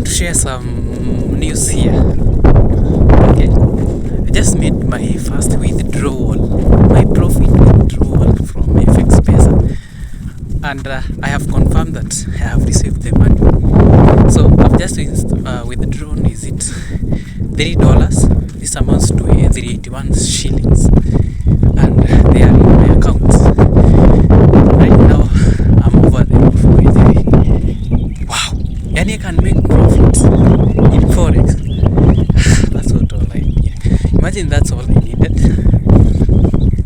want to share some news here. Okay, I just made my first withdrawal, my profit withdrawal from FX Pesa, and I have confirmed that I have received the money. So I've just withdrawn. Is it $3? This amounts to 381 shillings, and they are in my account. Right now, I'm over the roof with it. Wow, yani I can make profit in forex. That's what all I need. Imagine that's all I needed.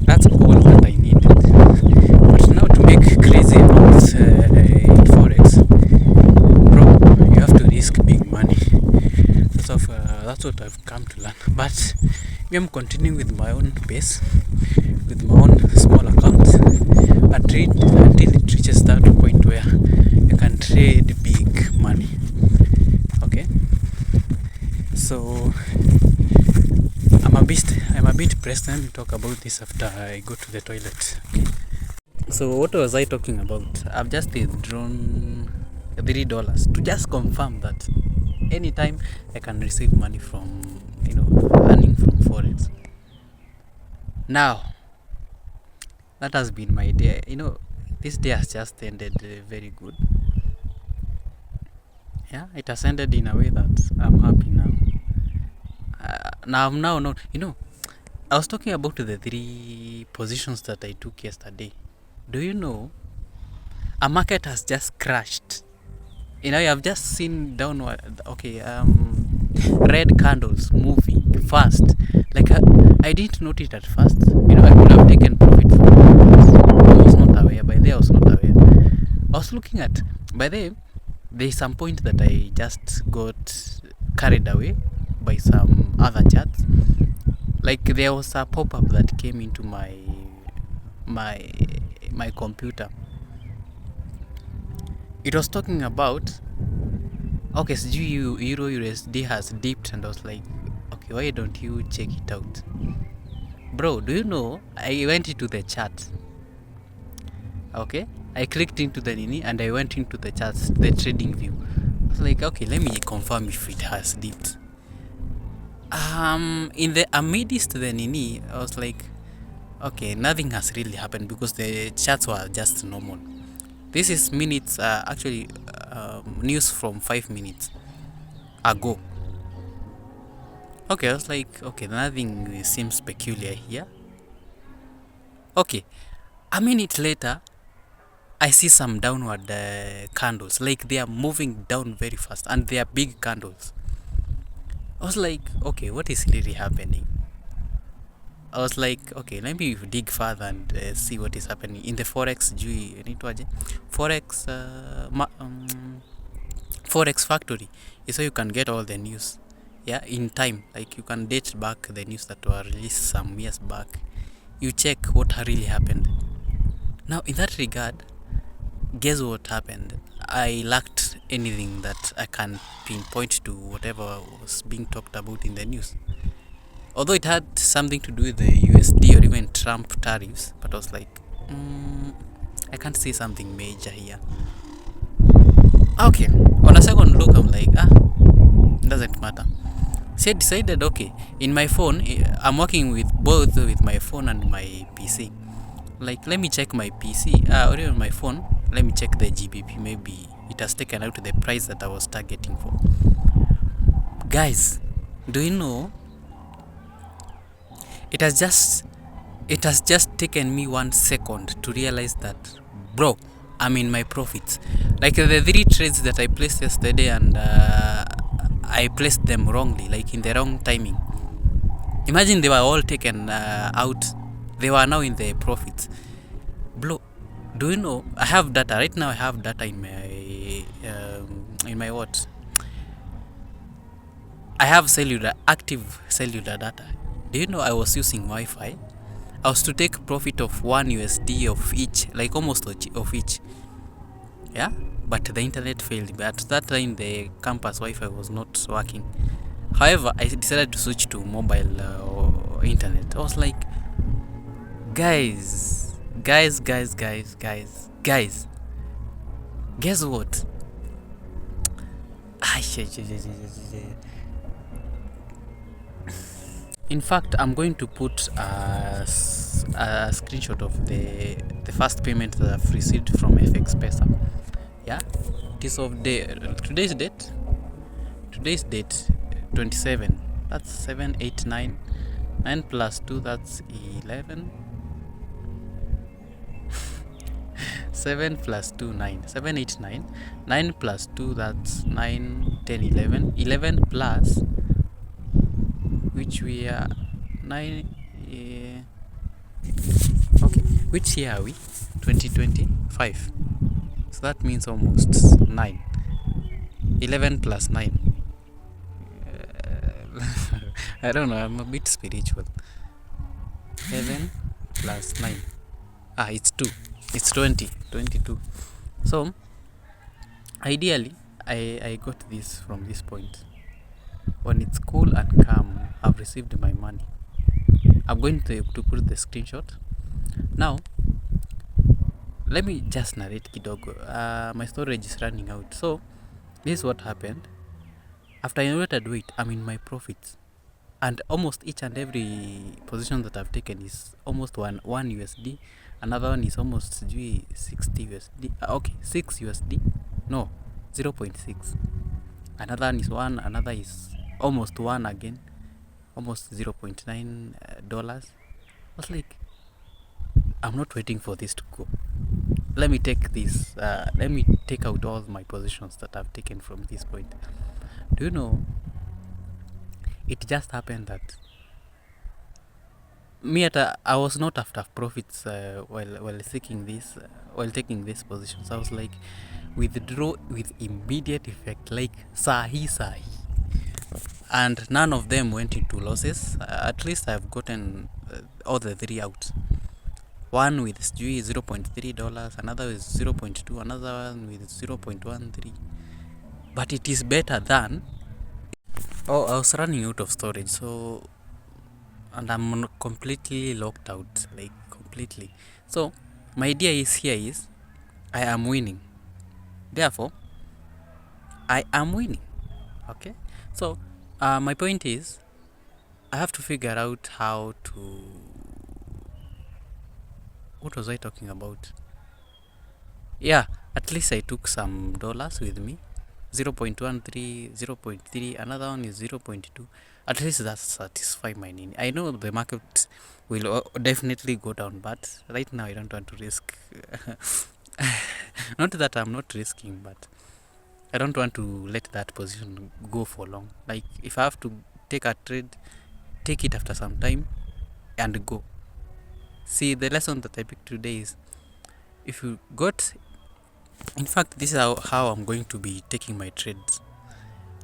That's all that I needed. But now to make crazy amounts in forex, bro, you have to risk big money. That's what I've come to learn. But me, I'm continuing with my own pace, with my own small account, and trade until it reaches that point where you can trade big money. Okay, so I'm a bit pressed. Let me talk about this after I go to the toilet. Okay. So what was I talking about? I've just withdrawn $3 to just confirm that anytime I can receive money from earning from forex. Now that has been my day. This day has just ended very good. Yeah, it has ended in a way that I'm happy now. I'm now not. I was talking about the 3 positions that I took yesterday. Do you know a market has just crashed? I've just seen downward. Okay, red candles moving fast. Like I didn't notice it at first. I could have taken profit from it. I was not aware. By there, I was not aware. I was looking at. By there, there's some point that I just got carried away by some other charts. Like there was a pop-up that came into my computer. It was talking about, okay, so Euro USD has dipped, and I was like, okay, why don't you check it out? Bro, do you know, I went into the chart. Okay, I clicked into the Nini and I went into the charts, the trading view. I was like, okay, let me confirm if it has dipped. In the amidst the Nini, I was like, okay, nothing has really happened because the charts were just normal. This is minutes, actually news from 5 minutes ago. Okay, I was like, okay, nothing seems peculiar here. Okay, a minute later, I see some downward candles, like they are moving down very fast, and they are big candles. I was like, okay, what is really happening? I was like, okay, let me dig further and see what is happening in the forex. Forex factory is so you can get all the news, yeah, in time. Like you can date back the news that were released some years back. You check what really happened. Now, in that regard, guess what happened? I lacked anything that I can pinpoint to whatever was being talked about in the news. Although it had something to do with the USD or even Trump tariffs, but I was like, I can't see something major here. Okay, on a second look, I'm like, doesn't matter. So I decided, okay, in my phone, I'm working with both with my phone and my PC. Like, let me check my PC, or even my phone, let me check the GBP. Maybe it has taken out the price that I was targeting for. Guys, do you know? It has just taken me 1 second to realize that, bro, I'm in my profits. Like the 3 trades that I placed yesterday, and I placed them wrongly, like in the wrong timing. Imagine they were all taken out. They were now in the profits. Bro, do you know, I have data right now. I have data in my what? I have active cellular data. Do you know I was using Wi-Fi? I was to take profit of $1 of each, like almost of each. Yeah, but the internet failed. But at that time, the campus Wi-Fi was not working. However, I decided to switch to mobile internet. I was like, guys, guess what? In fact, I'm going to put a screenshot of the first payment that I've received from FX Pesa. Yeah, it is of the today's date. Today's date 27. That's 7, 8, 9. 9 plus 2, that's 11. 7 plus 2, 9. 7, 8, 9. 9 plus 2, that's 9, 10, 11. 11 plus, which we are 9. Okay, which year are we? 2025. So that means almost 9. 11 plus 9. I don't know, I'm a bit spiritual. 11 plus 9. It's 2. It's 20. 22. So, ideally, I got this from this point. When it's cool and calm, I've received my money. I'm going to put the screenshot. Now, let me just narrate kidogo. My storage is running out. So, this is what happened. After I wait, I'm in my profits. And almost each and every position that I've taken is almost one USD. Another one is almost 60 USD. Okay, 6 USD. No, 0.6. Another one is 1. Another is almost 1 again. Almost $0.9. I was like, I'm not waiting for this to go. Let me take this. Let me take out all my positions that I've taken from this point. Do you know? It just happened that I was not after profits while seeking this, while taking these positions. I was like, withdraw with immediate effect, like sahi. And none of them went into losses. At least I've gotten all the 3 out. One with $0.3, another with 0.2, another one with 0.13. But it is better than. Oh, I was running out of storage, so. And I'm completely locked out, like completely. So, my idea is I am winning. Therefore, I am winning. Okay? So, my point is, I have to figure out how to. What was I talking about? Yeah, at least I took some dollars with me. 0.13, 0.3, another one is 0.2. At least that satisfy my need. I know the market will definitely go down, but right now I don't want to risk. Not that I'm not risking, but I don't want to let that position go for long. Like if I have to take a trade, take it after some time and go. See, the lesson that I picked today is if you got, in fact, this is how I'm going to be taking my trades.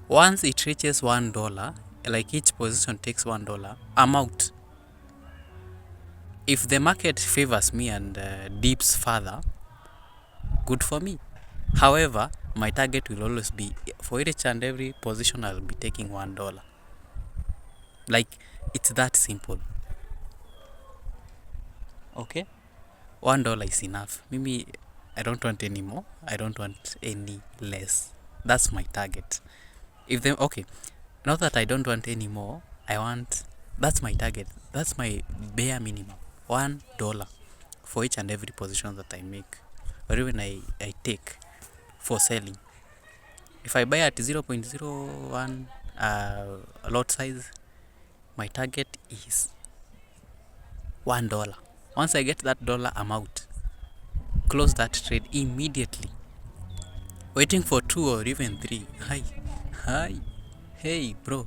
Once it reaches $1, like each position takes $1, I'm out. If the market favors me and dips further, good for me. However, my target will always be for each and every position I'll be taking $1. Like it's that simple. Okay, $1 is enough. Mimi, I don't want any more. I don't want any less. That's my target. If they okay, not that I don't want any more. I want. That's my target. That's my bare minimum. $1 for each and every position that I make, or even I take for selling. If I buy at 0.01 lot size, my target is $1. Once I get that dollar, I'm out. Close that trade immediately. Waiting for 2 or even 3. Hi, hey, bro.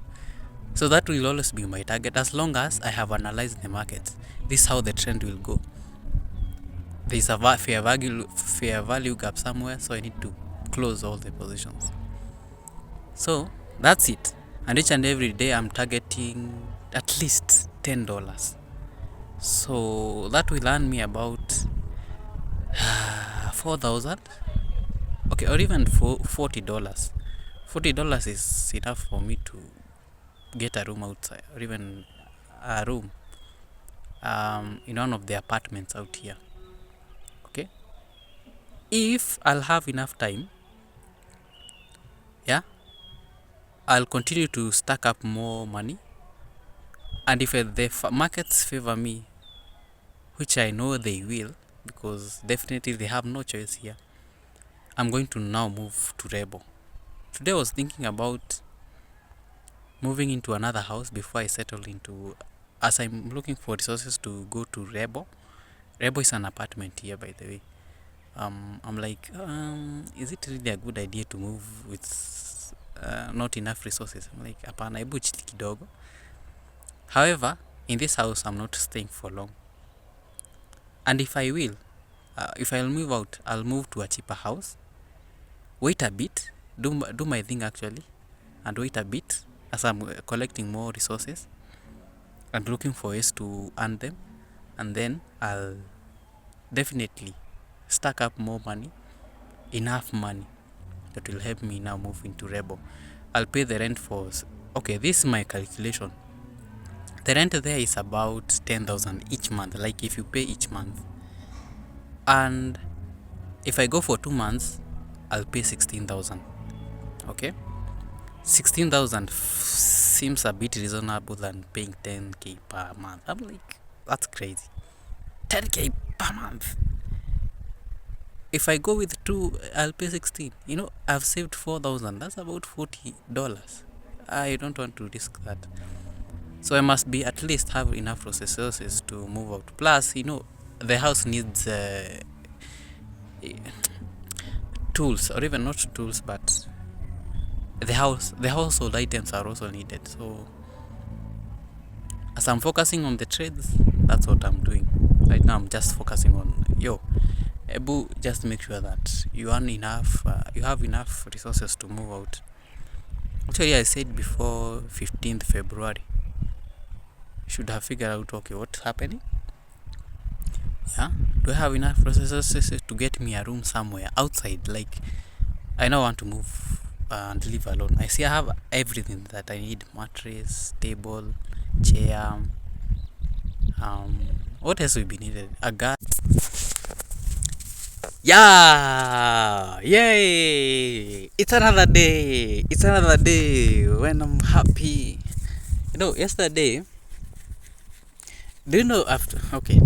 So that will always be my target as long as I have analyzed the market. This is how the trend will go. There is a fair value gap somewhere, so I need to close all the positions. So that's it. And each and every day I'm targeting at least $10. So that will earn me about 4,000. Okay, or even for $40. $40 is enough for me to get a room outside, or even a room in one of the apartments out here. Okay, if I'll have enough time, yeah, I'll continue to stack up more money, and if the markets favor me, which I know they will, because definitely they have no choice here, I'm going to now move to Rebo. Today I was thinking about moving into another house before I settle into, as I'm looking for resources to go to Rebo. Rebo is an apartment here, by the way. I'm like, is it really a good idea to move with not enough resources? I'm like, hapana, hebu chili kidogo. However, in this house, I'm not staying for long. And if I will, if I'll move out, I'll move to a cheaper house, wait a bit, do my thing actually, and wait a bit as I'm collecting more resources and looking for ways to earn them, and then I'll definitely stack up more money, enough money that will help me now move into Rebo. I'll pay the rent for, okay, this is my calculation. The rent there is about 10,000 each month, like if you pay each month. And if I go for 2 months, I'll pay 16,000. Okay, 16,000 seems a bit reasonable than paying 10k per month. I'm like, that's crazy. 10k per month. If I go with 2, I'll pay 16. I've saved 4,000. That's about $40. I don't want to risk that. So I must be at least have enough resources to move out. Plus, the house needs tools, or even not tools, but the household items are also needed. So as I'm focusing on the trades, that's what I'm doing right now. I'm just focusing on Ebu, just make sure that you earn enough, you have enough resources to move out. Actually, I said before 15th February, should have figured out, okay, what's happening. Yeah, do I have enough resources to get me a room somewhere outside? Like, I now want to move and live alone. I see I have everything that I need: mattress, table, chair. What else will be needed? A gas. Yeah, yay! It's another day. It's another day when I'm happy. Yesterday. Do you know after? Okay.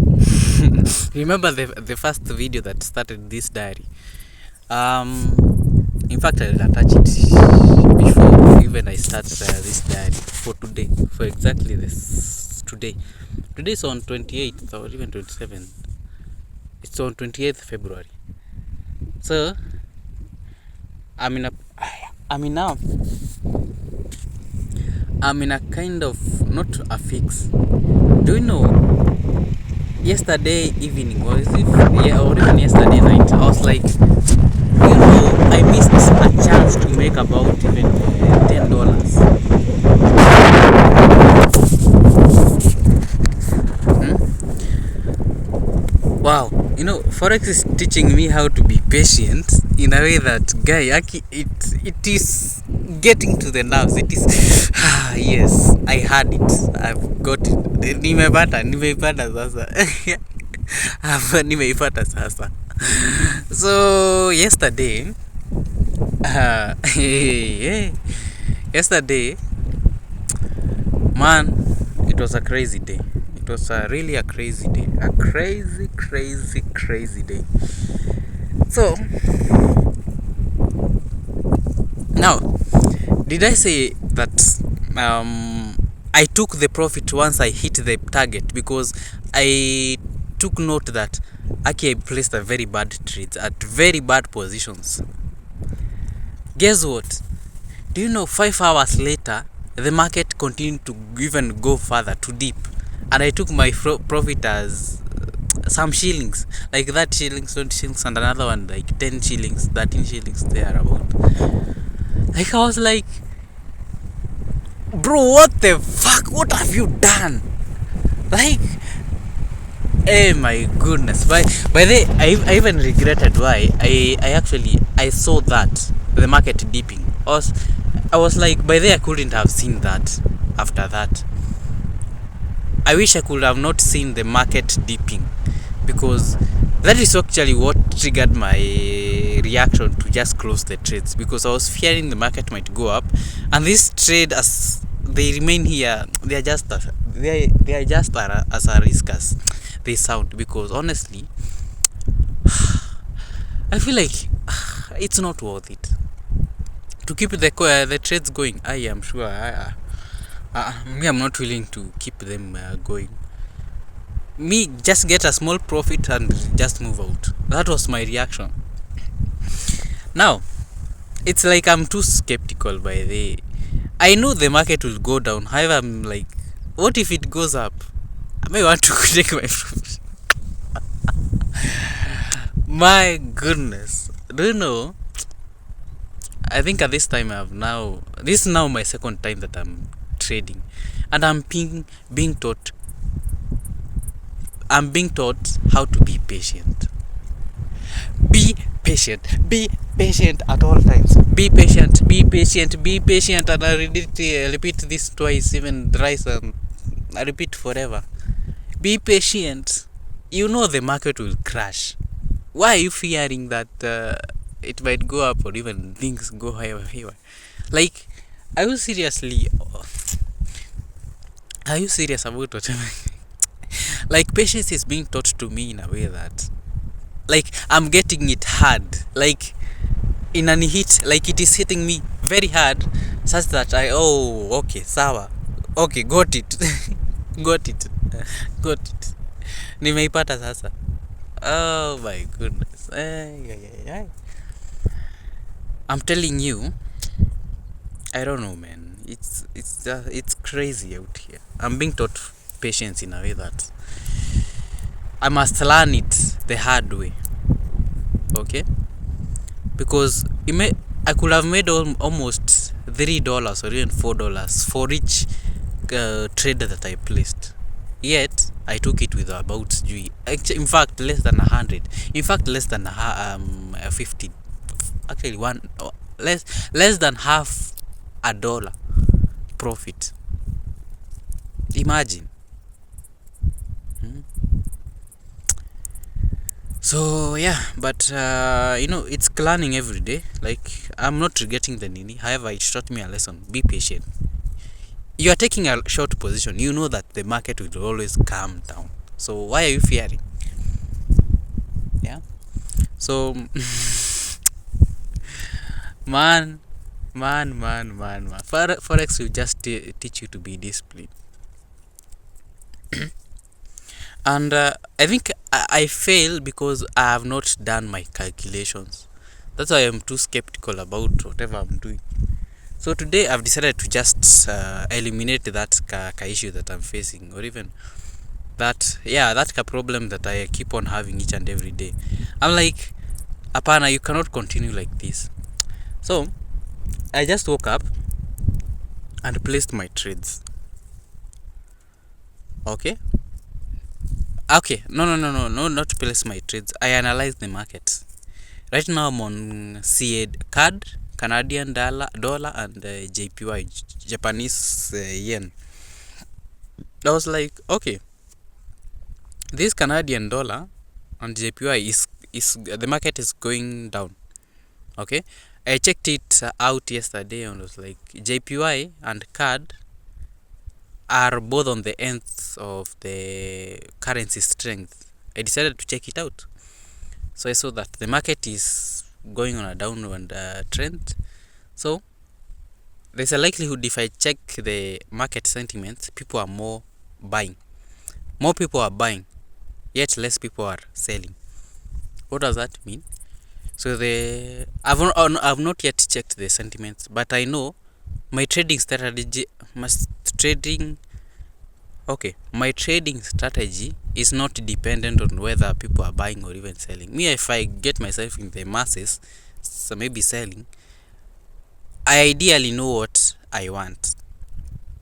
Remember the first video that started this diary? In fact, I'll attach it before even I start this diary for today. For exactly this today. Today is on 28th or even 27th. It's on 28th February. So I'm in a kind of, not a fix. Do you know, yesterday evening, or even yesterday night, I was like, I missed a chance to make about even $10. Wow, Forex is teaching me how to be patient in a way that, guy, it is getting to the nerves. It is, yes, I had it. I've got it. Nimeipata sasa. Nimeipata sasa. So, yesterday, man, it was a crazy day. It was really a crazy day. A crazy day. So, now, did I say that I took the profit once I hit the target? Because I took note that I placed a very bad trades at very bad positions. Guess what? Do you know, 5 hours later, the market continued to even go further, to deep. And I took my profit as some shillings, like that shillings, 20 shillings, and another one like 10 shillings, 13 shillings there about. Like, I was like, bro, what the fuck? What have you done? Like, oh my goodness. By the way, I even regretted why I saw that the market dipping. I was like, by the way, I couldn't have seen that after that. I wish I could have not seen the market dipping, because that is actually what triggered my reaction to just close the trades because I was fearing the market might go up, and this trade, as they remain here, they are just they are just as a risk as they sound, because honestly I feel like it's not worth it to keep the trades going. I am sure me, I'm not willing to keep them going. Me, just get a small profit and just move out. That was my reaction. Now it's like I'm too skeptical by the I know the market will go down. However, I'm like, what if it goes up? I may want to take my profit. My goodness. Do you know? I think at this time this is now my second time that I'm trading, and I'm being taught how to be patient. Be patient. Be patient at all times. Be patient. Be patient. Be patient. And I repeat this twice, even thrice, and I repeat forever. Be patient. You know the market will crash. Why are you fearing that it might go up or even things go higher? Like, are you seriously? Are you serious about what? Like, patience is being taught to me in a way that, like, I'm getting it hard. Like, in an hit, like it is hitting me very hard, such that okay, sawa, okay, got it, got it, got it. Nimeipata sasa. Oh my goodness. I'm telling you, I don't know, man. It's crazy out here. I'm being taught patience in a way that I must learn it the hard way. Okay? Because I could have made almost $3 or even $4 for each trade that I placed. Yet I took it with about in fact less than 100. In fact less than 50. Actually less than half a dollar profit. Imagine. So yeah, but it's learning every day. Like, I'm not regretting the nini. However, it taught me a lesson. Be patient. You are taking a short position. You know that the market will always calm down. So why are you fearing? Yeah. So man. Forex will just teach you to be disciplined. And I think I fail because I have not done my calculations. That's why I'm too skeptical about whatever I'm doing. So today I've decided to just eliminate that issue that I'm facing, or even that problem that I keep on having each and every day. I'm like, apana, you cannot continue like this. So I just woke up and placed my trades. Okay, no, not place my trades. I analyze the market. Right now I'm on CAD, Canadian dollar, and JPY, Japanese yen. I was like, okay, this Canadian dollar and JPY is the market is going down. Okay, I checked it out yesterday and was like, JPY and CAD are both on the ends of the currency strength. I decided to check it out. So I saw that the market is going on a downward trend. So there's a likelihood, if I check the market sentiments, people are more buying. More people are buying, yet less people are selling. What does that mean? So I've not yet checked the sentiments, but I know my trading strategy my trading strategy is not dependent on whether people are buying or even selling. Me, if I get myself in the masses, so maybe selling, I ideally know what I want.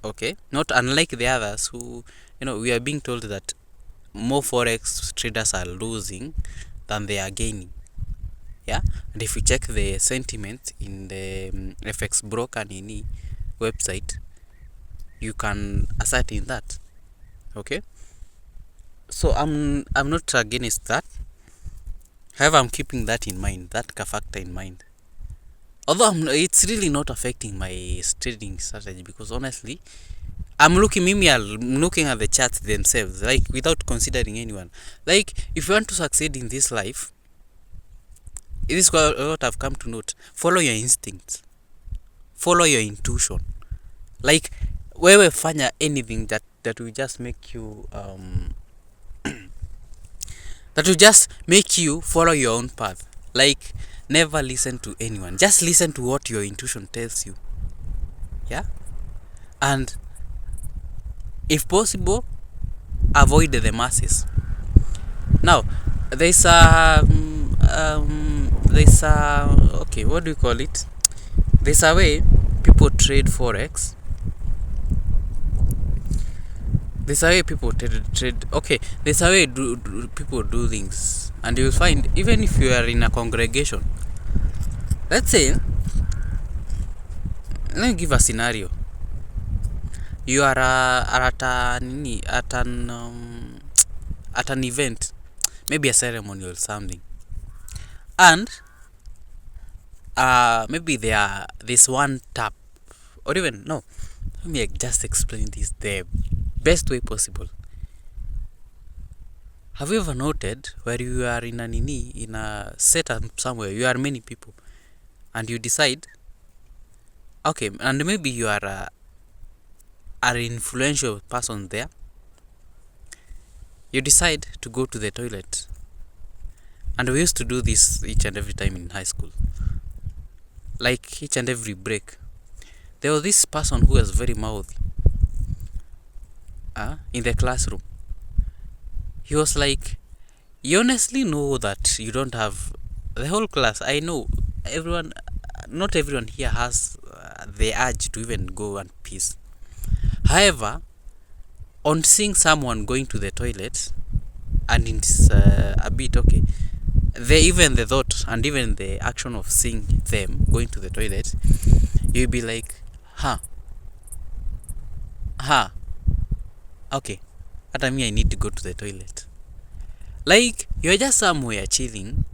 Okay, not unlike the others who, we are being told that more forex traders are losing than they are gaining. Yeah, and if you check the sentiment in the FX broker nini website, you can ascertain that. Okay, so I'm not against that. However, I'm keeping that in mind, that factor in mind. Although it's really not affecting my trading strategy, because honestly, I'm looking at the charts themselves, like without considering anyone. Like, if you want to succeed in this life, it is what I've come to note. Follow your instincts, follow your intuition. Like, wewe fanya anything that will just make you that will just make you follow your own path. Like, never listen to anyone. Just listen to what your intuition tells you. Yeah? And if possible, avoid the masses. Now, there's okay, what do you call it? There's a way people trade forex. There's a way people trade. Okay, there's a way people do things, and you'll find, even if you are in a congregation. Let's say, let me give a scenario. You are at an event, maybe a ceremony or something, and maybe there's one tap, or even no. Let me just explain this the best way possible. Have you ever noted where you are in a setup somewhere, you are many people, and you decide, okay, and maybe you are an influential person there, you decide to go to the toilet. And we used to do this each and every time in high school. Like, each and every break, there was this person who was very mouthy in the classroom. He was like, you honestly know that you don't have the whole class. I know everyone, not everyone here has the urge to even go and piss. However, on seeing someone going to the toilet, and it's a bit okay, even the thought and even the action of seeing them going to the toilet, you'll be like, okay, hata me, I need to go to the toilet. Like, you're just somewhere chilling,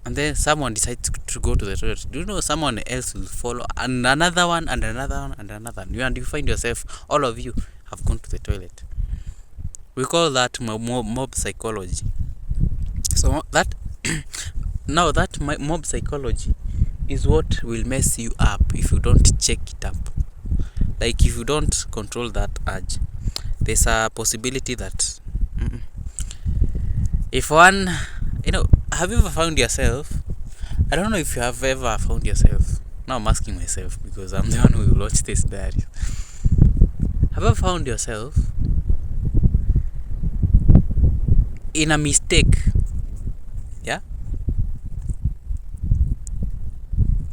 and then someone decides to go to the toilet. Do you know someone else will follow, and another one, and another one, and another one, and you find yourself, all of you have gone to the toilet. We call that mob psychology. So that now that mob psychology is what will mess you up if you don't check it up. Like, if you don't control that urge, there's a possibility that if one, have you ever found yourself, I don't know if you have ever found yourself, now I'm asking myself because I'm the one who will watch this diary. Have you ever found yourself in a mistake? Yeah?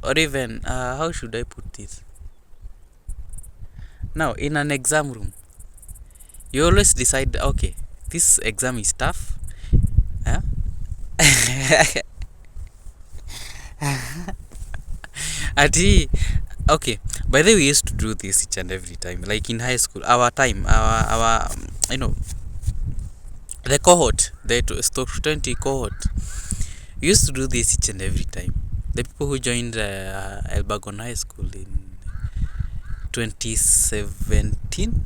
Or even, how should I put this? Now, in an exam room, you always decide, okay, this exam is tough. Yeah? Okay, by the way, we used to do this each and every time. Like, in high school, our the cohort, the 20 cohort, we used to do this each and every time. The people who joined Elbagon High School in 2017,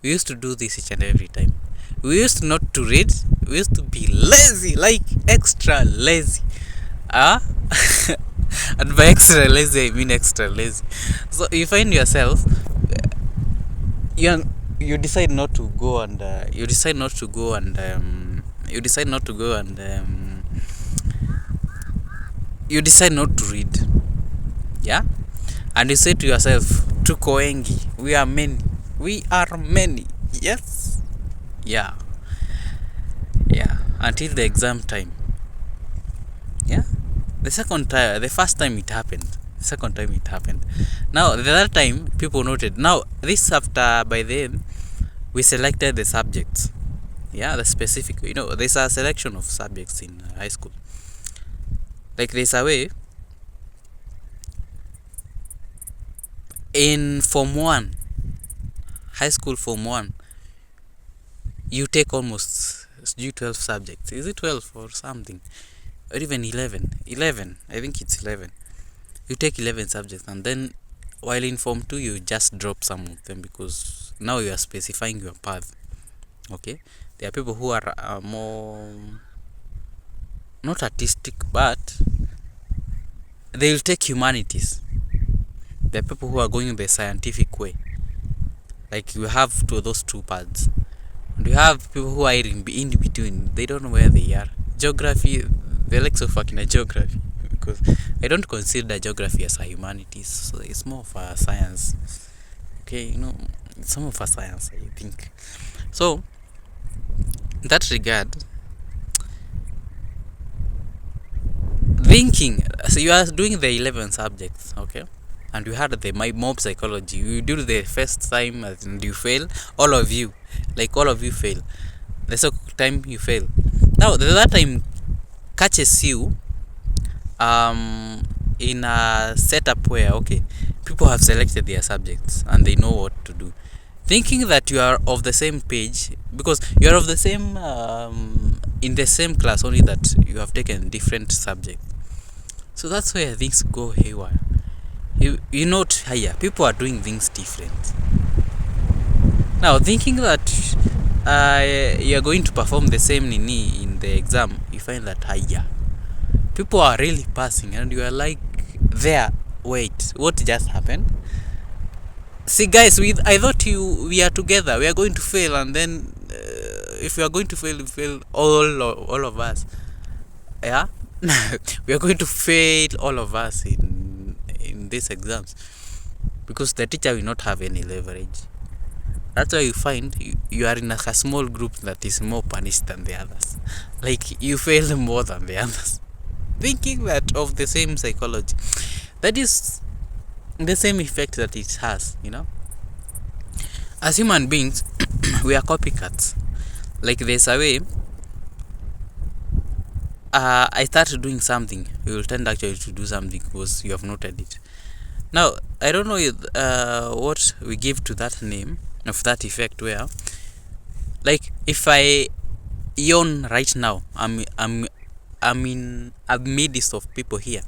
we used to do this each and every time. We used not to read, we used to be lazy, like extra lazy. And by extra lazy, I mean extra lazy. So you find yourself, you decide not to go and you decide not to read. Yeah? And you say to yourself, tuko wengi, we are many. Yes. Yeah, until the exam time. Yeah, the first time it happened, second time it happened. Now the other time, people noted. Now this after, by then we selected the subjects. Yeah, the specific, there's a selection of subjects in high school. Like, there's a way in form 1, high school form 1, you take almost 12 subjects. Is it 12 or something? or even 11, I think it's 11. You take 11 subjects, and then while in form 2 you just drop some of them, because now you are specifying your path. Okay, there are people who are more not artistic, but they will take humanities. There are people who are going the scientific way, like you have those two paths. And you have people who are in between. They don't know where they are. Geography, they like so fucking a geography, because I don't consider geography as a humanities. So it's more of a science. Okay, it's more of a science, I think. So in that regard, thinking. So you are doing the 11 subjects, okay? And you had the mob psychology. You do the first time and you fail. All of you fail. The second time you fail. Now the third time catches you in a setup where, okay, people have selected their subjects and they know what to do, thinking that you are of the same page, because you are of the same in the same class, only that you have taken different subjects. So that's where things go haywire. You note higher, people are doing things different. Now thinking that you are going to perform the same nini in the exam, you find that higher, people are really passing, and you are like, there, wait, what just happened? See guys, I thought we are together, we are going to fail, and then if we are going to fail, we fail all of us. Yeah. We are going to fail all of us in these exams, because the teacher will not have any leverage. That's why you find you are in a small group that is more punished than the others. Like you fail more than the others. Thinking that of the same psychology, that is the same effect that it has. As human beings, we are copycats. Like there's a way. I started doing something, you will tend actually to do something because you have noted it. Now I don't know what we give to that name of that effect, where, like, if I yawn right now, I'm in a midst of people here,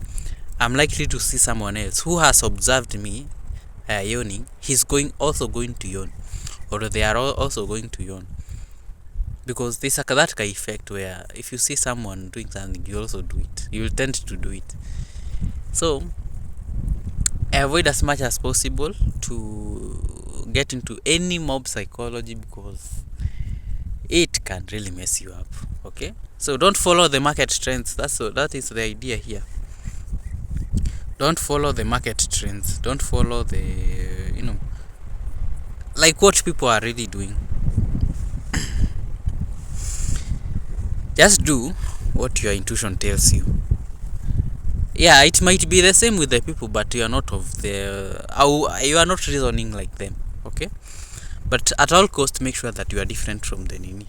I'm likely to see someone else who has observed me yawning. He's also going to yawn, or they are also going to yawn, because there's that effect where if you see someone doing something, you also do it. You will tend to do it. So I avoid as much as possible to get into any mob psychology, because it can really mess you up. Okay, so don't follow the market trends. That is the idea here. Don't follow the market trends. Don't follow the like what people are really doing. Just do what your intuition tells you. Yeah, it might be the same with the people, but you are not you are not reasoning like them. Okay, but at all cost, make sure that you are different from the nini.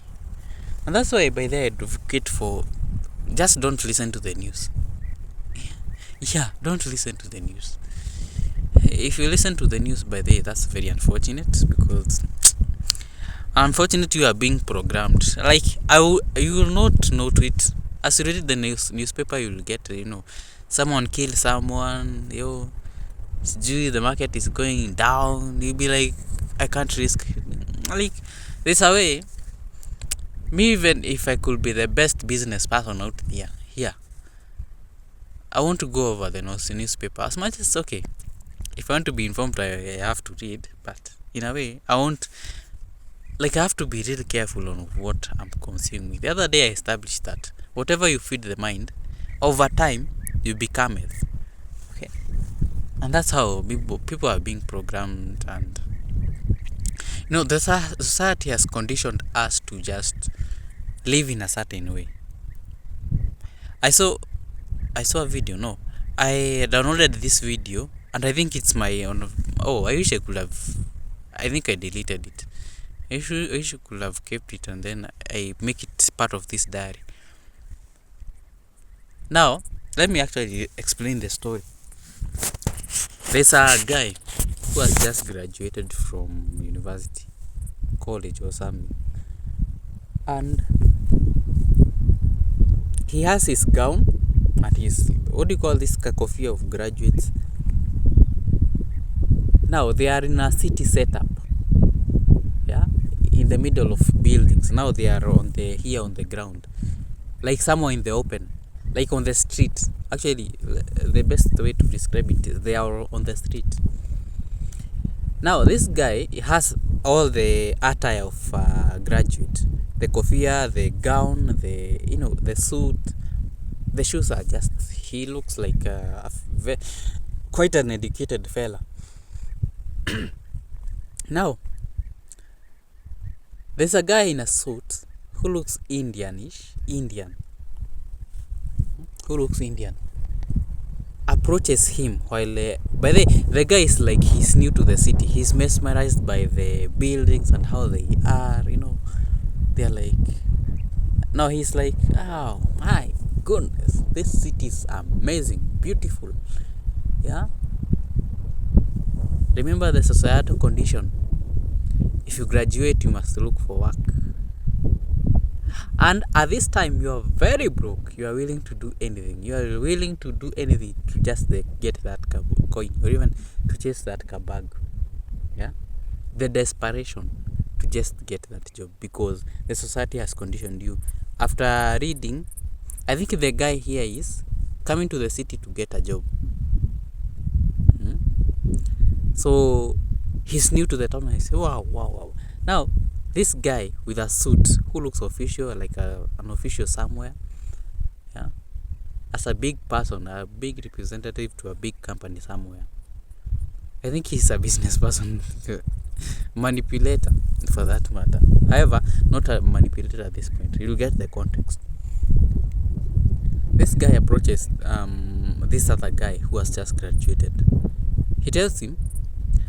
And that's why by there I advocate for, just don't listen to the news. Yeah, don't listen to the news. If you listen to the news by there, that's very unfortunate, because unfortunately you are being programmed. Like you will not know to it. As you read the newspaper, you will get someone killed someone. The market is going down. You'll be like, I can't risk. Like this way. Me, even if I could be the best business person out there, here, I want to go over the newspaper as much as okay. If I want to be informed, I have to read. But in a way, I have to be really careful on what I'm consuming. The other day I established that whatever you feed the mind, over time you become it. Okay, and that's how people are being programmed, and the society has conditioned us to just live in a certain way. I saw a video. No, I downloaded this video, and I think it's my own. Oh, I wish I could have. I think I deleted it. I could have kept it, and then I make it part of this diary. Now, let me actually explain the story. There's a guy who has just graduated from university, college or something, and he has his gown, at his, what do you call this cacophony of graduates? Now they are in a city setup, yeah, in the middle of buildings. Now they are here on the ground, like somewhere in the open, like on the street. Actually, the best way to describe it is they are on the street. Now this guy has all the attire of graduate: the kofia, the gown, the suit. The shoes are just, he looks like quite an educated fella. Now, there's a guy in a suit who looks Indian, approaches him while, by the guy is like, he's new to the city. He's mesmerized by the buildings and how they are, they're like, now he's like, oh my goodness, this city is amazing, beautiful, yeah. Remember the societal condition. If you graduate, you must look for work. And at this time, you are very broke. You are willing to do anything. You are willing to do anything to just get that coin, or even to chase that bag. Yeah, the desperation to just get that job because the society has conditioned you. After reading, I think the guy here is coming to the city to get a job. So he's new to the town. I say, wow. Now, this guy with a suit who looks official, like an official somewhere, yeah, as a big person, a big representative to a big company somewhere. I think he's a business person, manipulator for that matter. However, not a manipulator at this point. You'll get the context. This guy approaches this other guy who has just graduated. He tells him,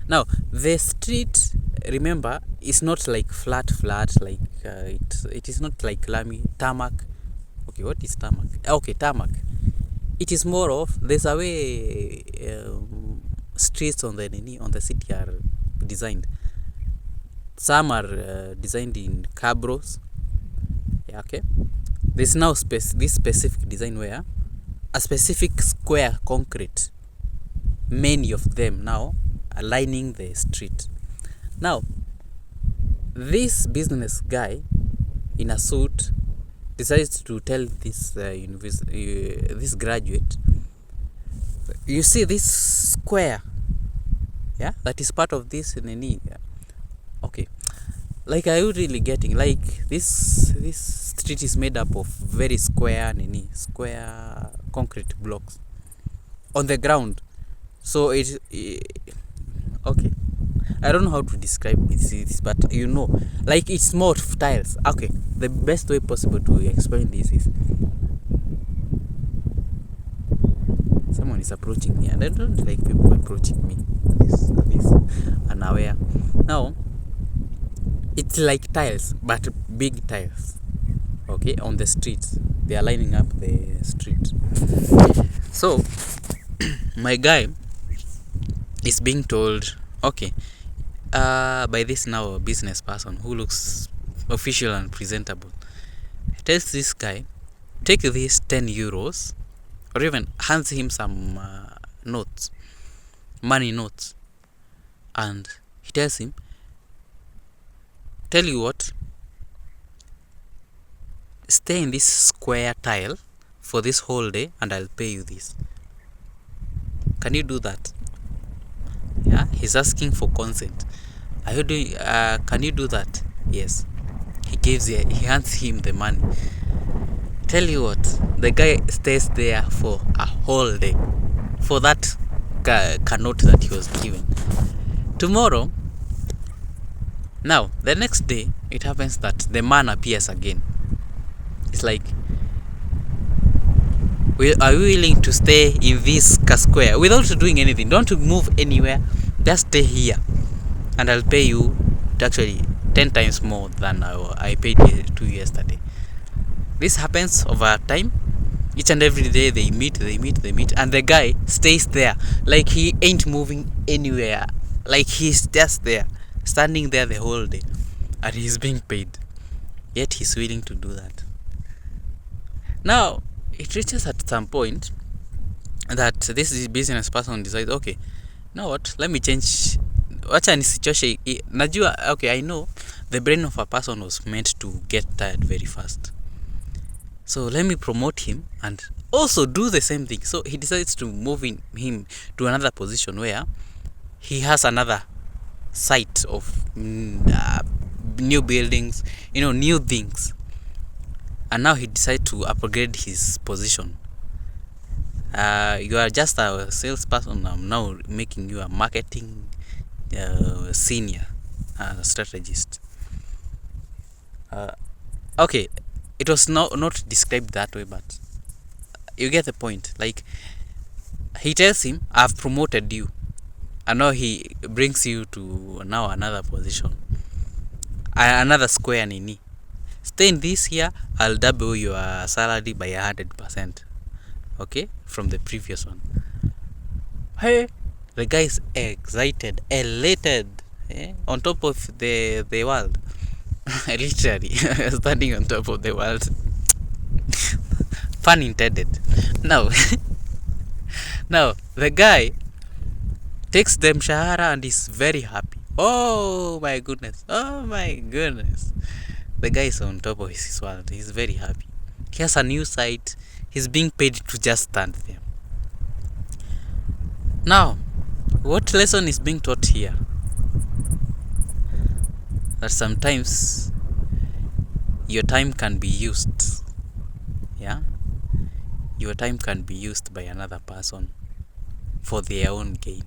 now the street, remember, is not like flat like it is not like tarmac. Okay, what is tarmac? Okay, tarmac. It is more of, there's a way streets on the city are designed. Some are designed in cabros. Yeah, okay. There's now this specific design where a specific square concrete, many of them now are lining the street. Now, this business guy in a suit decides to tell this this graduate, you see this square, yeah, that is part of this okay, like, are you really getting, like, this street is made up of very square concrete blocks on the ground. So it okay, I don't know how to describe this, but like, it's more of tiles. Okay, the best way possible to explain this is, someone is approaching me, and I don't like people approaching me this unaware. Now, it's like tiles, but big tiles, okay, on the streets. They are lining up the street. So my guy is being told, okay, by this now business person who looks official and presentable, tells this guy, take these 10 euros, or even hands him some money notes, and he tells him, tell you what, stay in this square tile for this whole day and I'll pay you this. Can you do that? Yeah, he's asking for consent. Are you doing? Can you do that? Yes. He hands him the money. Tell you what, the guy stays there for a whole day for that note that he was given. Tomorrow, now the next day, it happens that the man appears again. It's like, are you willing to stay in this square without doing anything? Don't move anywhere. Just stay here, and I'll pay you actually 10 times more than I paid you yesterday. This happens over time. Each and every day they meet, and the guy stays there, like he ain't moving anywhere. Like he's just there, standing there the whole day, and he's being paid. Yet he's willing to do that. Now, it reaches at some point that this business person decides, okay, you know what, let me change, wacha nisichoshe najua. Okay, I know the brain of a person was meant to get tired very fast, so let me promote him and also do the same thing. So he decides to move him to another position where he has another site of new buildings, new things. And now he decided to upgrade his position. You are just a salesperson. I'm now making you a marketing senior strategist. Okay, it was not described that way, but you get the point. Like, he tells him, I've promoted you, and now he brings you to now another position, another square nini. Stay in this here, I'll double your salary by 100%. Okay, from the previous one. Hey, the guy is excited, elated, on top of the world. Literally standing on top of the world. Pun intended. Now now the guy takes the mshahara and is very happy. Oh my goodness, the guy is on top of his world. He's very happy. He has a new site. He's being paid to just stand there. Now, what lesson is being taught here? That sometimes your time can be used. Yeah? Your time can be used by another person for their own gain.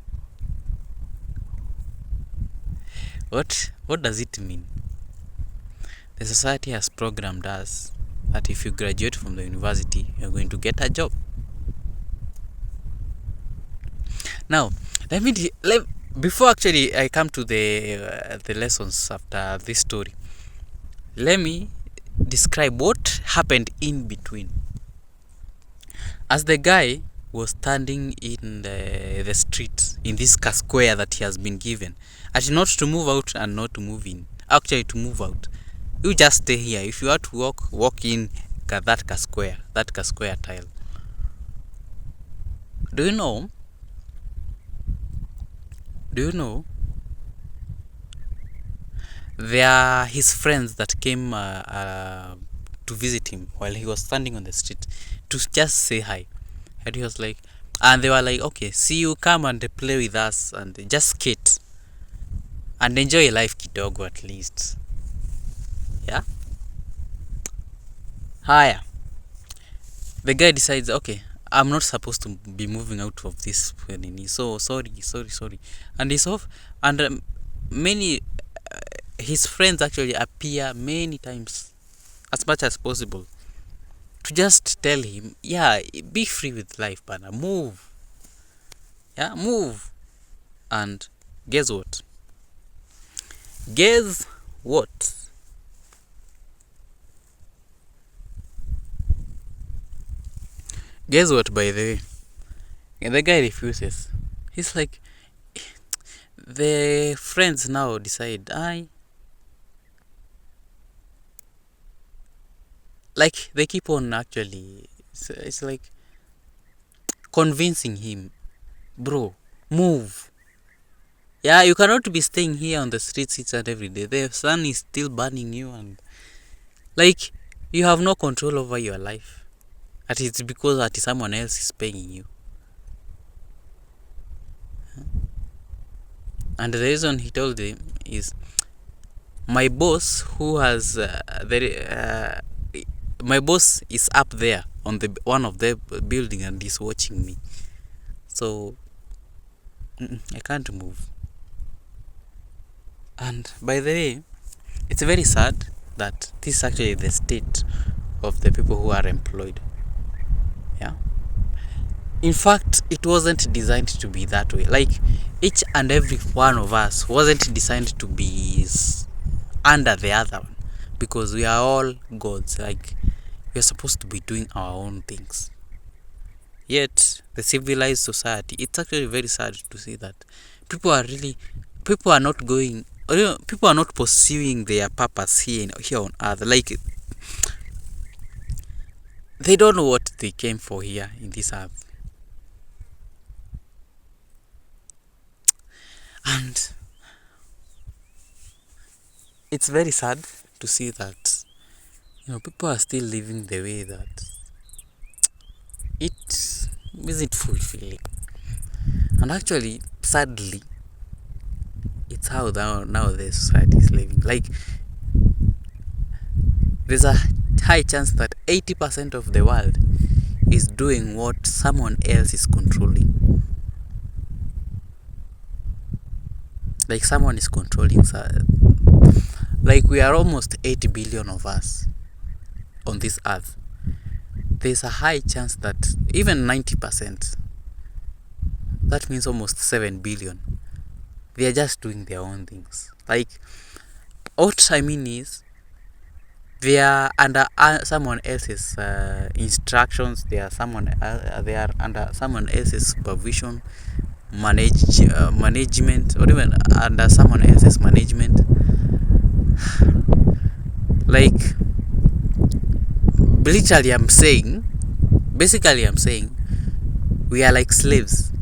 What does it mean? The society has programmed us that if you graduate from the university, you're going to get a job. Now, before actually I come to the lessons after this story, let me describe what happened in between. As the guy was standing in the street, in this square that he has been given, actually not to move out and not to move in, actually to move out. You just stay here. If you want to walk in that square tile. Do you know there are his friends that came to visit him while he was standing on the street to just say hi. And he was like, and they were like, okay, see you, come and play with us and just skate and enjoy life kidogo at least. Yeah? Haya. The guy decides, okay, I'm not supposed to be moving out of this nini, so sorry. And he's off. And many his friends actually appear many times, as much as possible, to just tell him, yeah, be free with life, bana, move. Yeah, move. And guess what? Guess what? Guess what, by the way? The guy refuses. He's like, the friends now decide, like, they keep on actually, it's like convincing him, bro, move. Yeah, you cannot be staying here on the streets each and every day. The sun is still burning you, and like, you have no control over your life. And it's because that someone else is paying you. And the reason he told him is, my boss, who has my boss is up there on the one of the building and is watching me, so I can't move. And by the way, it's very sad that this is actually the state of the people who are employed. Yeah. In fact, it wasn't designed to be that way. Like, each and every one of us wasn't designed to be under the other one, because we are all gods. Like, we are supposed to be doing our own things. Yet, the civilized society, it's actually very sad to see that people are not pursuing their purpose here on earth. Like, They don't know what they came for here in this earth. And it's very sad to see that, people are still living the way that it isn't fulfilling. And actually, sadly, it's how now the society is living. Like, there's a high chance that 80% of the world is doing what someone else is controlling. Like, someone is controlling. Like, we are almost 80 billion of us on this earth. There's a high chance that even 90%, that means almost 7 billion, they are just doing their own things. Like, what I mean is, they are under someone else's instructions. They are under someone else's supervision, management, or even under someone else's management. Like, basically I'm saying we are like slaves.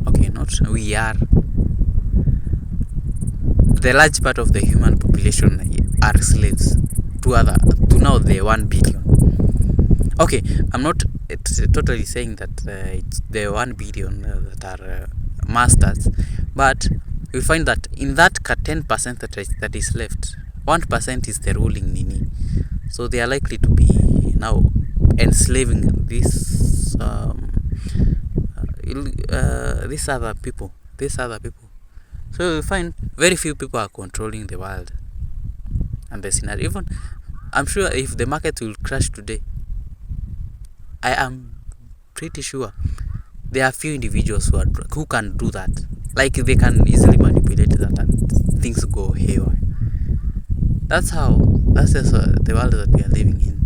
Okay, not we are. The large part of the human population are slaves to now the 1 billion. Okay, I'm not totally saying that it's the 1 billion that are masters, but we find that in that 10% that is left, 1% is the ruling nini. So they are likely to be now enslaving these other people. So we find very few people are controlling the world and the scenario. Even I'm sure if the market will crash today, I am pretty sure there are few individuals who can do that. Like, they can easily manipulate that and things go haywire. That's just the world that we are living in.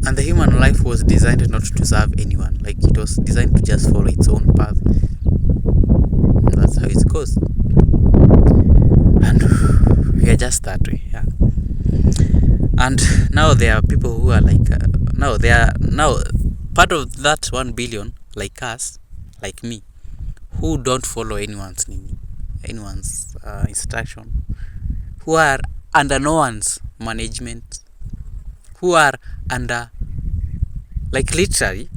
And the human life was designed not to serve anyone. Like, it was designed to just follow its own path. And that's how it goes. And we are just that way, yeah. And now there are people who are like, now part of that 1 billion, like us, like me, who don't follow anyone's instruction, who are under no one's management, who are under, like, literally,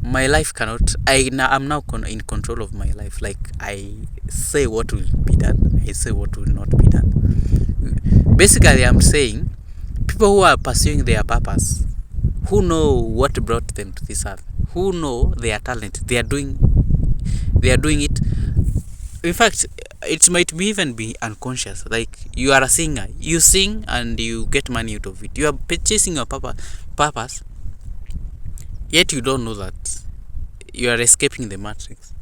my life cannot, I'm now in control of my life. Like, I say what will be done, I say what will not be done. Basically, I'm saying people who are pursuing their purpose, who know what brought them to this earth, who know their talent, they are doing it. In fact, it might even be unconscious. Like, you are a singer, you sing and you get money out of it. You are chasing your purpose, yet you don't know that you are escaping the matrix.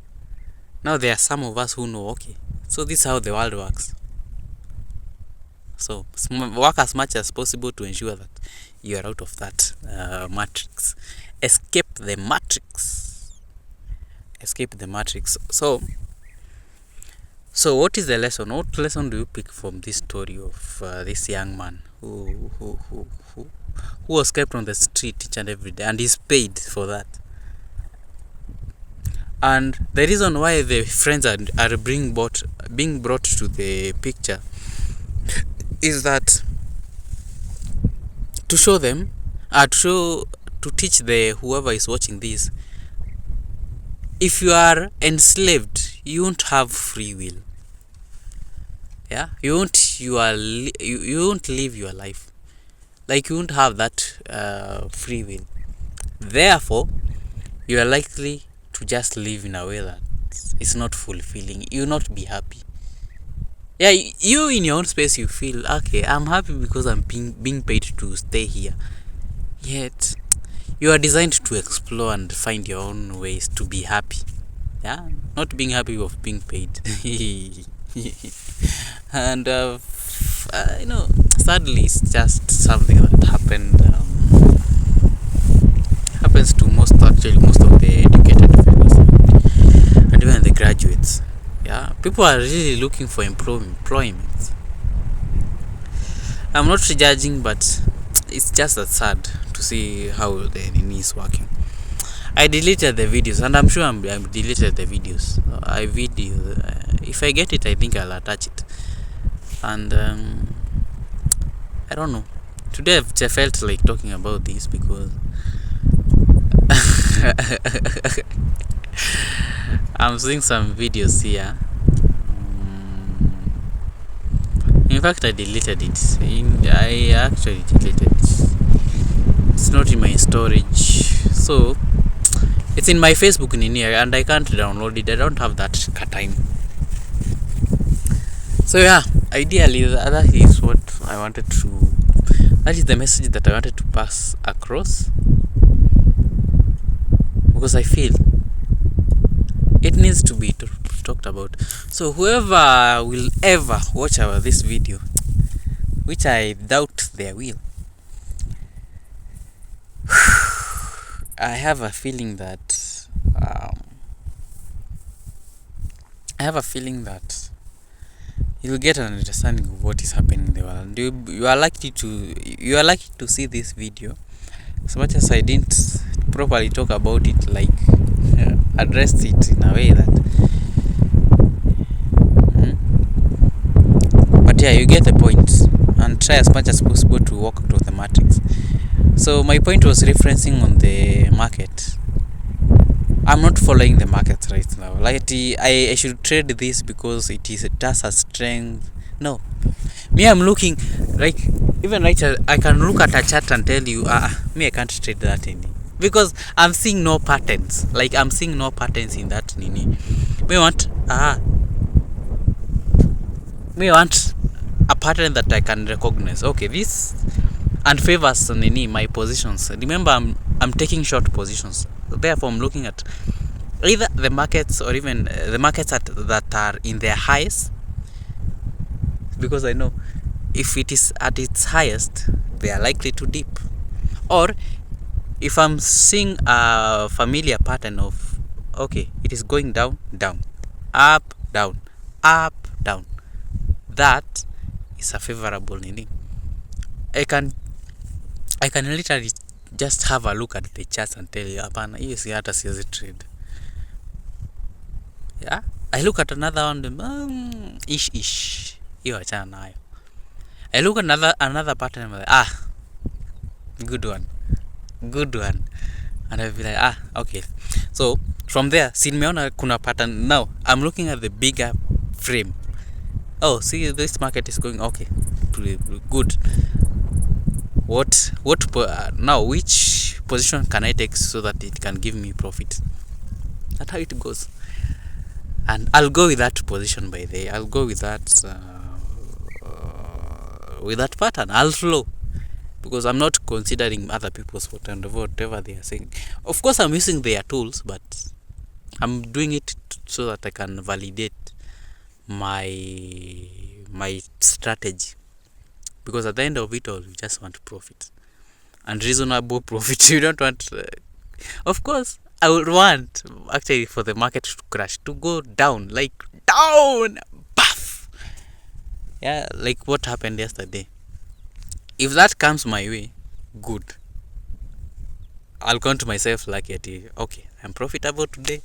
Now there are some of us who know, okay, so this is how the world works. So work as much as possible to ensure that you are out of that matrix. Escape the matrix. So what is the lesson? What lesson do you pick from this story of this young man who was kept on the street each and every day, and is paid for that? And the reason why the friends are being brought to the picture is that to show them, to teach the whoever is watching this, if you are enslaved, you won't have free will. Yeah, you won't live your life. Like, you won't have that free will. Therefore, you are likely to just live in a way that is not fulfilling. You will not be happy. Yeah, you in your own space, you feel, okay, I'm happy because I'm being paid to stay here. Yet, you are designed to explore and find your own ways to be happy. Yeah, not being happy of being paid. And sadly, it's just something that happens to most of the educated people and even the graduates. Yeah, people are really looking for employment. I'm not judging, but it's just that sad to see how the Nini is working. I deleted the videos, and I'm sure I'm deleted the videos. I video. If I get it, I think I'll attach it. And I don't know. Today I've just felt like talking about this because I'm seeing some videos here. In fact, I deleted it. I actually deleted it. It's not in my storage, so it's in my Facebook Nini, and I can't download it. I don't have that time. So yeah, ideally that is what I wanted to. That is the message that I wanted to pass across, because I feel it needs to be talked about. So whoever will ever watch this video, which I doubt they will, I have a feeling that you'll get an understanding of what is happening in the world. You are likely to see this video. As much as I didn't properly talk about it, like address it in a way that but yeah, you get the point, and try as much as possible to walk out of the matrix. So my point was referencing on the market. I'm not following the market right now. Like I should trade this because it has a strength. No, me, I'm looking like, even right, I can look at a chart and tell you me, I can't trade that any, because I'm seeing no patterns. Like, I'm seeing no patterns in that Nini. Me want a pattern that I can recognize. Okay, this and favors Nini my positions. Remember, I'm taking short positions. Therefore, I'm looking at either the markets or even the markets that are in their highs, because I know if it is at its highest, they are likely to dip. Or if I'm seeing a familiar pattern of, okay, it is going down, down, up, down, up, down, that is a favorable Nini. I can literally just have a look at the charts and tell you, hapana, hiyo si hata siwezi trade. Yeah, I look at another one, ish, hiyo achana nayo. I look at another pattern, I'm like, good one, and I'll be like, okay. So from there, see, nimeona kuna pattern. Now I'm looking at the bigger frame. Oh, see, this market is going okay, good. What now, which position can I take so that it can give me profit? That's how it goes, and I'll go with that position. By the way, I'll go with that pattern. I'll flow, because I'm not considering other people's whatever they are saying. Of course, I'm using their tools, but I'm doing it so that I can validate my strategy, because at the end of it all, you just want profit, and reasonable profit. You don't want of course, I would want actually for the market to crash, to go down, like down, puff. Yeah, like what happened yesterday. If that comes my way, good. I'll count myself lucky. Okay, I'm profitable today,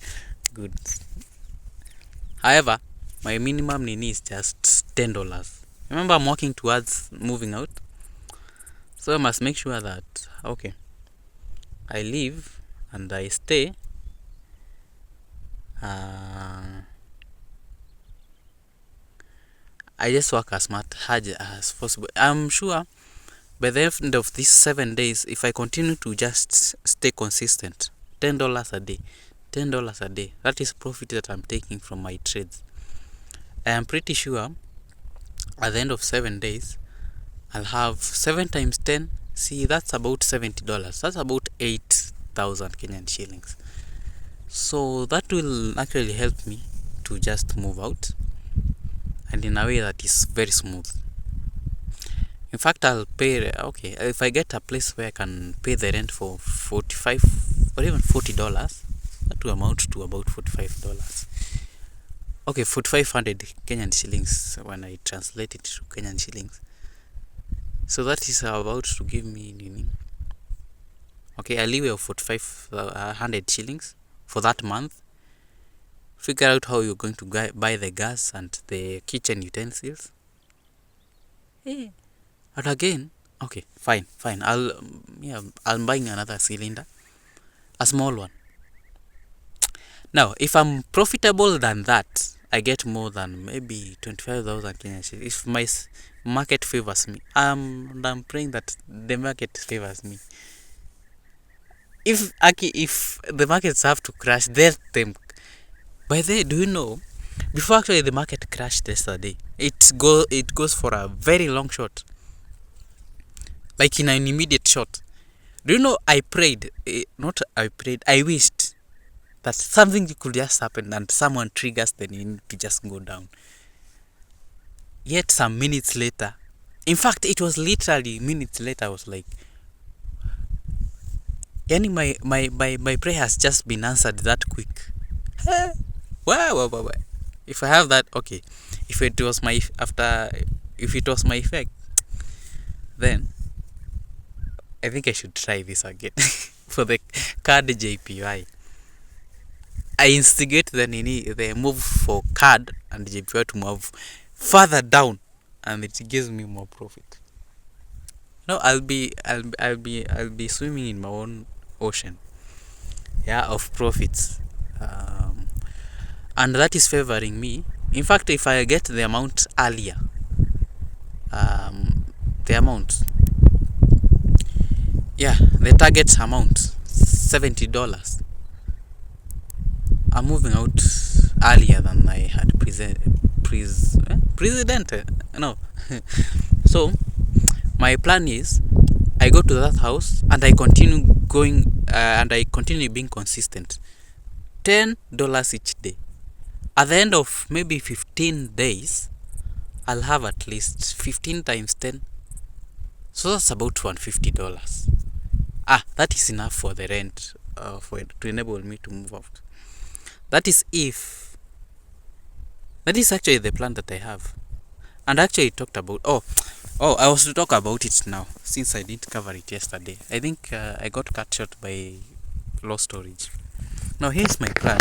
good. However, my minimum Nini is just $10. Remember, I'm working towards moving out, so I must make sure that, okay, I leave and I stay I just work as smart as possible. I'm sure by the end of these 7 days, if I continue to just stay consistent, $10 a day, $10 a day, that is profit that I'm taking from my trades. I am pretty sure at the end of 7 days, I'll have 7 times 10. See, that's about $70. That's about 8,000 Kenyan shillings. So that will actually help me to just move out, and in a way that is very smooth. In fact, I'll pay, okay, if I get a place where I can pay the rent for $45 or even $40, that will amount to about $45. Okay, 4,500 Kenyan shillings when I translate it to Kenyan shillings. So that is about to give me okay, a leeway of 4,500 shillings for that month. Figure out how you're going to buy the gas and the kitchen utensils. Hey. But again, okay, fine. I'm buying another cylinder, a small one. Now, if I'm profitable than that, I get more than maybe 25,000 Kenyan shillings. If my market favors me, I'm praying that the market favors me. If the markets have to crash, let them. By the way, do you know? Before actually the market crashed yesterday, it goes for a very long shot, like in an immediate shot. Do you know? I prayed, I wished that something could just happen and someone triggers the need to just go down. Yet some minutes later, in fact, it was literally minutes later, I was like, my prayer has just been answered that quick. Wow. If I have that, okay. If it was my effect, then I think I should try this again for the card JPY. I instigate the move for card and JPY to move further down, and it gives me more profit. No, I'll be swimming in my own ocean, of profits, and that is favoring me. In fact, if I get the amount earlier, the target amount $70. I'm moving out earlier than I had no. So my plan is I go to that house and I continue going and I continue being consistent. $10 each day. At the end of maybe 15 days, I'll have at least 15 times 10. So that's about $150. That is enough for the rent, to enable me to move out. That is actually the plan that I have. And actually talked about, I was to talk about it now, since I didn't cover it yesterday. I think I got cut short by low storage. Now here's my plan.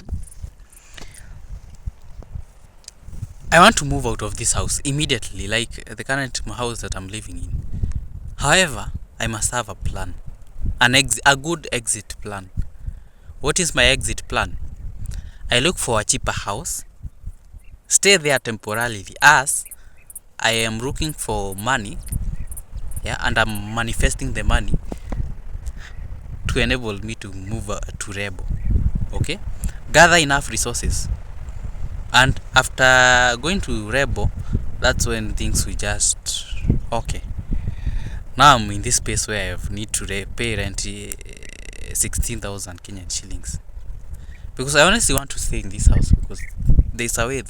I want to move out of this house immediately, like the current house that I'm living in. However, I must have a plan, a good exit plan. What is my exit plan? I look for a cheaper house, stay there temporarily as I am looking for money, and I'm manifesting the money to enable me to move to Rebo. Okay, gather enough resources, and after going to Rebo, that's when things will just okay. Now I'm in this space where I need to pay rent 16,000 Kenyan shillings. Because I honestly want to stay in this house because there's a way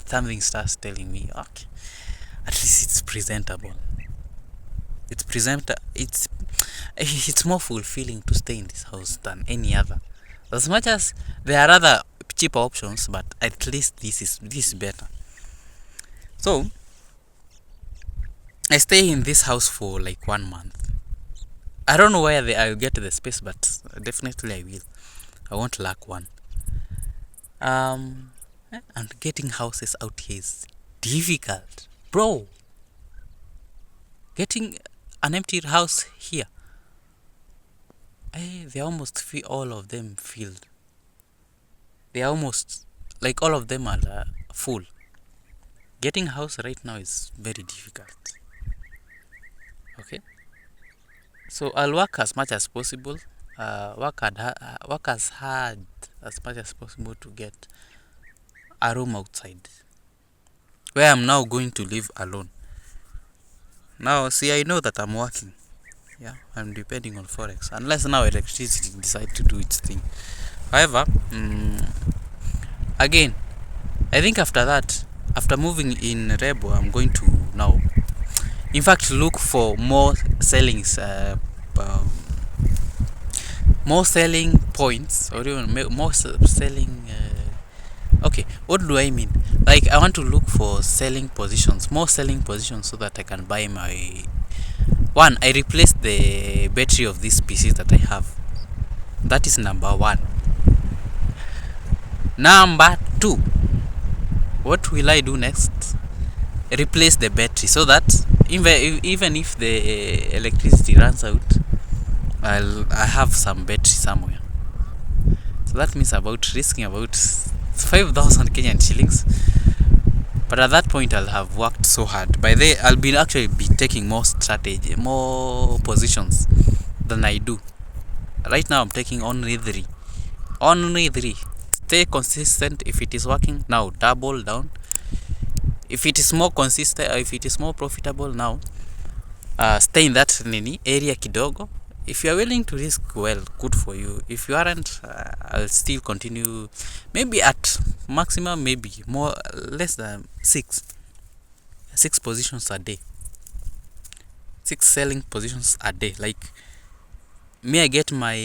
something starts telling me, okay, at least it's presentable. It's more fulfilling to stay in this house than any other. As much as there are other cheaper options, but at least this is better. So I stay in this house for like 1 month. I don't know where I'll get the space, but definitely I will. I won't lack one. And getting houses out here is difficult, bro. Getting an empty house here, they almost feel all of them filled. They are almost like all of them are full. Getting a house right now is very difficult. Okay, so I'll work as much as possible. Work as hard as much as possible to get a room outside, where I'm now going to live alone. Now, see, I know that I'm working. I'm depending on forex, unless now electricity decides to do its thing. However, again, I think after moving in Rebo, I'm going to now, in fact, look for more selling points, or even more selling. Okay, what do I mean? Like, I want to look for more selling positions, so that I can buy One, I replaced the battery of this PC that I have. That is number one. Number two, what will I do next? Replace the battery so that even if the electricity runs out, I have some battery somewhere. So that means about risking about 5,000 Kenyan shillings. But at that point, I'll have worked so hard. By then, I'll be actually be taking more strategy, more positions than I do. Right now, I'm taking only three. Only three. Stay consistent. If it is working, now double down. If it is more consistent, if it is more profitable now, stay in that area kidogo. If you are willing to risk, well, good for you. If you aren't, I'll still continue. Maybe at maximum, maybe more, less than six positions a day. 6 selling positions a day. Like me, I get my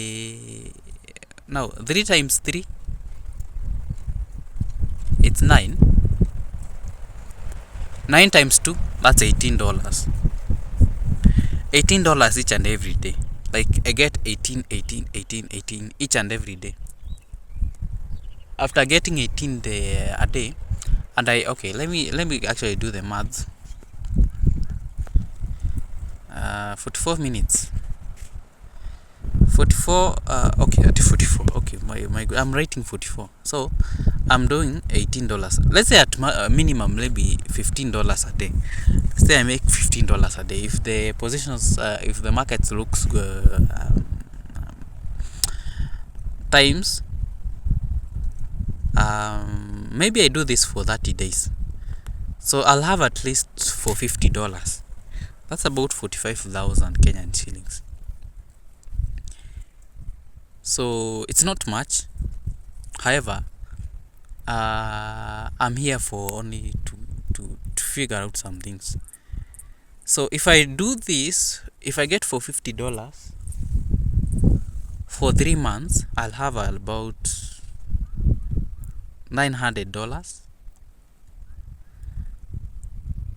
now 3 times 3. It's 9. 9 times 2. That's $18. $18 each and every day. Like I get 18 each and every day. After getting 18 a day, and let me actually do the maths. 44 minutes. 44 okay, at 44. Okay, my I'm writing 44. So I'm doing $18. Let's say at minimum maybe $15 a day. Let's say I make $15 a day. If the positions if the market looks times maybe I do this for 30 days. So I'll have at least for $50. That's about 45,000 Kenyan shillings. So it's not much. However, I'm here for only to figure out some things. So if I do this, if I get for $50 for 3 months, I'll have about $900.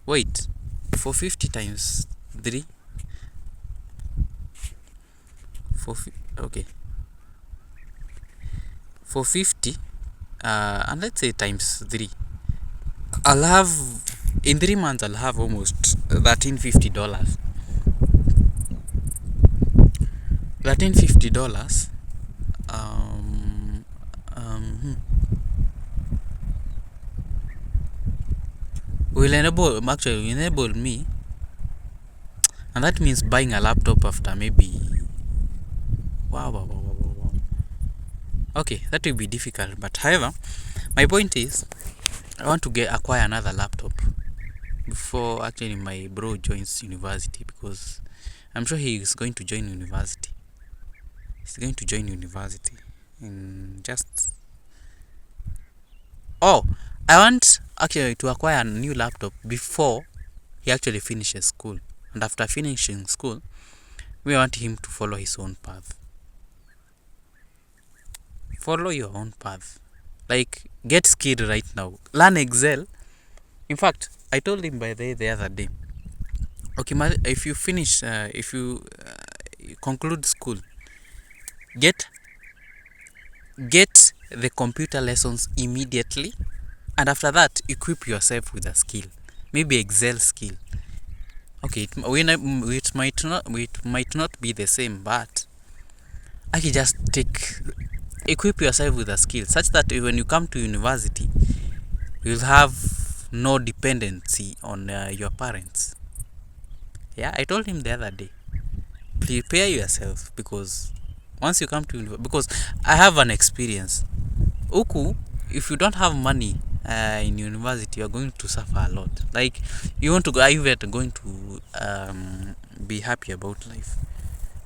Wait, for 50 times 3 okay, for 50 and let's say times 3, I'll have in 3 months I'll have almost $1350. $1350 will enable me, and that means buying a laptop after maybe wow. Okay, that will be difficult, but however, my point is I want to acquire another laptop before actually my bro joins university, because I'm sure he is going to join university. He's going to join university in just I want actually to acquire a new laptop before he actually finishes school, and after finishing school we want him to follow his own path. Follow your own path. Like, get skilled right now. Learn Excel. In fact, I told him by the other day, okay, if you finish, if you conclude school, get the computer lessons immediately, and after that, equip yourself with a skill, maybe Excel skill. Okay, it might not be the same, but I can just equip yourself with a skill such that when you come to university, you'll have no dependency on your parents. Yeah, I told him the other day, prepare yourself, because once you come to university, because I have an experience. Uku, if you don't have money in university, you're going to suffer a lot. Like, you want to go, are you going to be happy about life?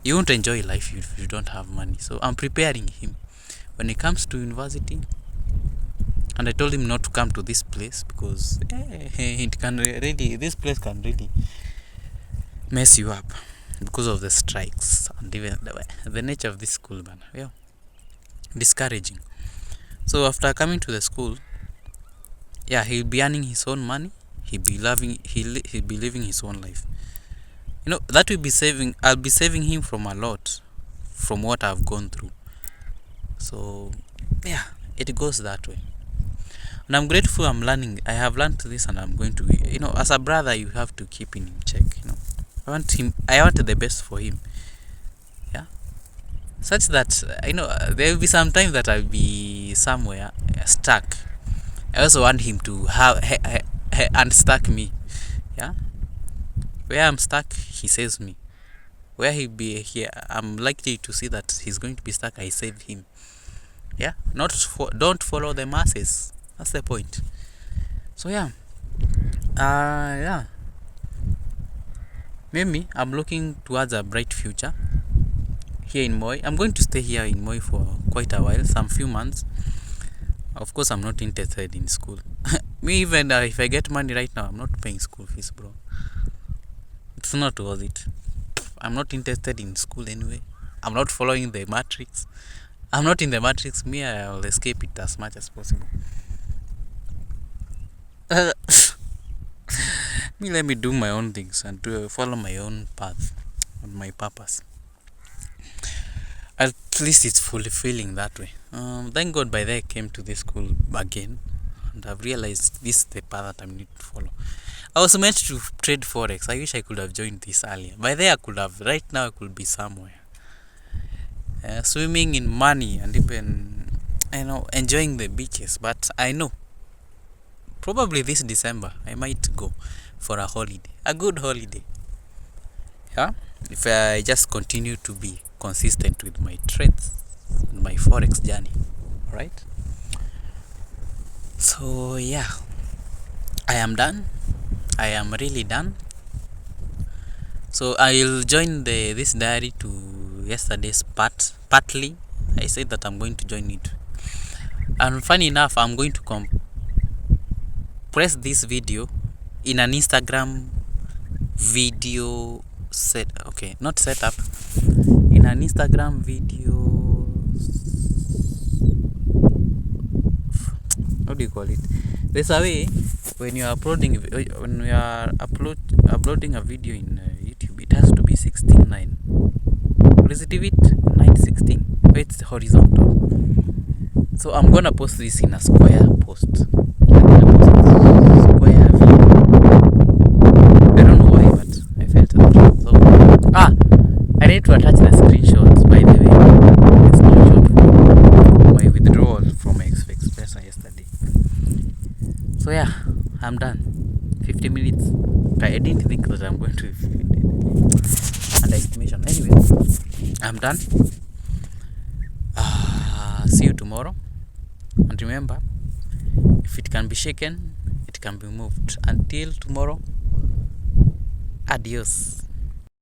You won't enjoy life if you don't have money. So I'm preparing him when he comes to university, and I told him not to come to this place because this place can really mess you up because of the strikes and even the nature of this school, man. Yeah, discouraging. So after coming to the school, yeah, he'll be earning his own money. He'll be living his own life. That will be saving. I'll be saving him from a lot, from what I've gone through. So yeah, it goes that way. And I'm grateful I'm learning. I have learned this, and I'm going to, as a brother, you have to keep him in check. I want the best for him. Yeah. Such that, there will be some time that I'll be somewhere stuck. I also want him to have unstuck me. Yeah. Where I'm stuck, he saves me. Where he be here, I'm likely to see that he's going to be stuck. I save him. Yeah. Don't follow the masses. That's the point. So yeah. Yeah. Maybe I'm looking towards a bright future here in Moi. I'm going to stay here in Moi for quite a while, some few months. Of course, I'm not interested in school. Me, even if I get money right now, I'm not paying school fees, bro. It's not worth it. I'm not interested in school anyway. I'm not following the matrix. I'm not in the matrix. Me, I'll escape it as much as possible. Me, let me do my own things and follow my own path and my purpose. At least it's fulfilling that way. Thank God by then I came to this school again, and I've realized this is the path that I need to follow. I was meant to trade forex. I wish I could have joined this earlier. By then I could have. Right now I could be somewhere, swimming in money and even enjoying the beaches. But I know probably this December I might go for a holiday, a good holiday. Yeah, if I just continue to be consistent with my trades and my forex journey. Right. So yeah, I am done. I am really done. So I'll join this diary to yesterday's partly. I said that I'm going to join it, and funny enough, I'm going to compress this video in an Instagram video not setup, in an Instagram video. What do you call it? There's a way when you are uploading a video in YouTube, it has to be 16:9. Or is it 9:16? It's horizontal. So I'm gonna post this in a square post. Square video. I don't know why, but I felt that. So I need to attach the screenshots, by the way. The screenshot for my withdrawal from Expressa yesterday. So yeah, I'm done. 50 minutes. I didn't think that I'm going to underestimation. Anyway, I'm done. See you tomorrow. And remember, if it can be shaken, it can be moved. Until tomorrow, adios.